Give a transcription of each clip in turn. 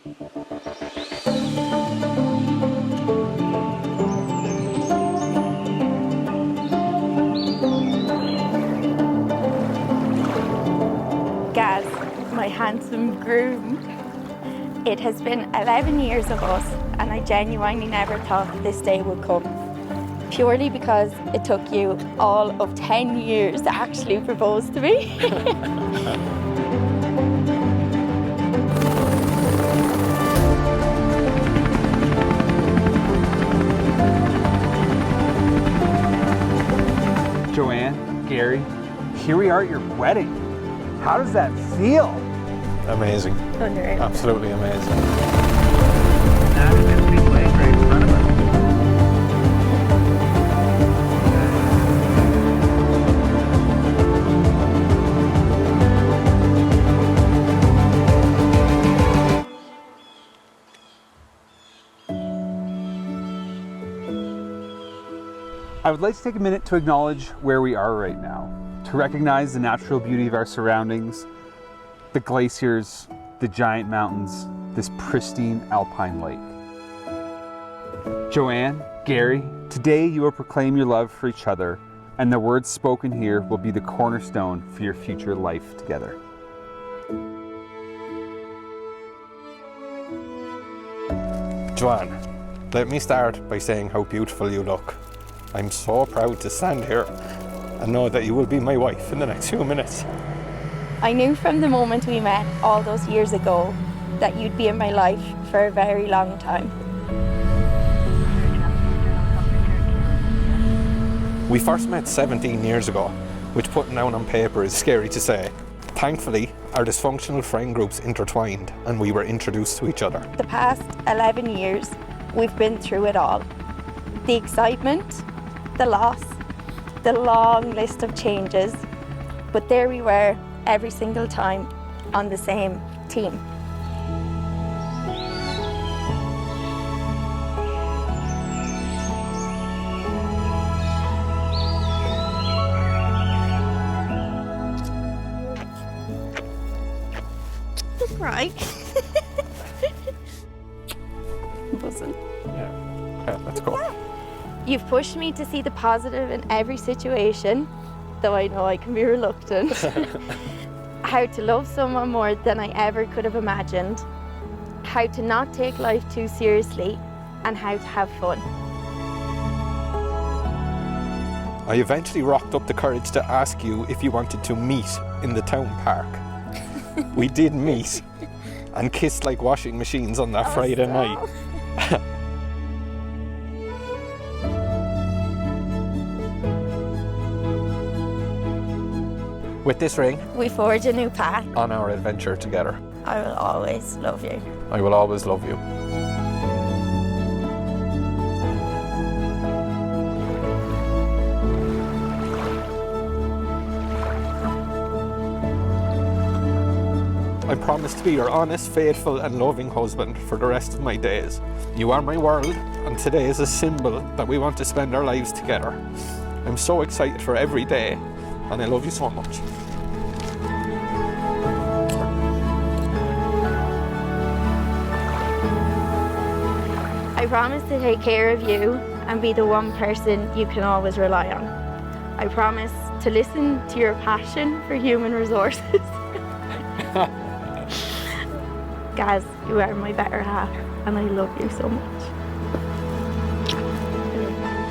Gaz, my handsome groom. It has been 11 years of us, and I genuinely never thought that this day would come. Purely because it took you all of 10 years to actually propose to me. Joanne, Gary, here we are at your wedding. How does that feel? Amazing. Unreal. Absolutely amazing. That's Ipsoot Lake right in front of us. I would like to take a minute to acknowledge where we are right now, to recognize the natural beauty of our surroundings, the glaciers, the giant mountains, this pristine alpine lake. Joanne, Gary, today you will proclaim your love for each other, and the words spoken here will be the cornerstone for your future life together. Joanne, let me start by saying how beautiful you look. I'm so proud to stand here and know that you will be my wife in the next few minutes. I knew from the moment we met all those years ago that you'd be in my life for a very long time. We first met 17 years ago, which putting down on paper is scary to say. Thankfully, our dysfunctional friend groups intertwined and we were introduced to each other. The past 11 years, we've been through it all. The excitement, the loss, the long list of changes, but there we were every single time on the same team. Don't cry. Buzzing. Yeah, okay, let's go. You've pushed me to see the positive in every situation, though I know I can be reluctant. How to love someone more than I ever could have imagined. How to not take life too seriously, and how to have fun. I eventually rocked up the courage to ask you if you wanted to meet in the town park. We did meet and kissed like washing machines on that Friday night. With this ring, We forge a new path. on our adventure together, I will always love you. I will always love you. I promise to be your honest, faithful and loving husband for the rest of my days. You are my world, and today is a symbol that we want to spend our lives together. I'm so excited for every day, and I love you so much. I promise to take care of you and be the one person you can always rely on. I promise to listen to your passion for human resources. Gaz, you are my better half, and I love you so much.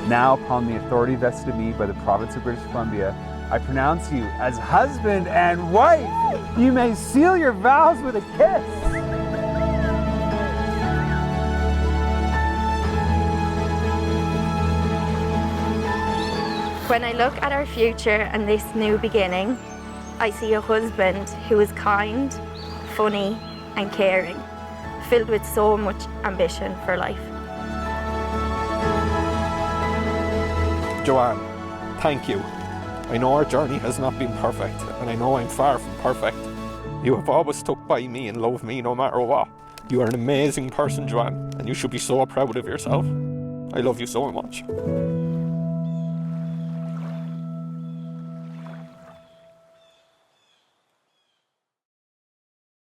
Now, upon the authority vested in me by the province of British Columbia, I pronounce you as husband and wife. You may seal your vows with a kiss. When I look at our future and this new beginning, I see a husband who is kind, funny, and caring, filled with so much ambition for life. Joanne, thank you. I know our journey has not been perfect, and I know I'm far from perfect. You have always stuck by me and loved me no matter what. You are an amazing person, Joanne, and you should be so proud of yourself. I love you so much.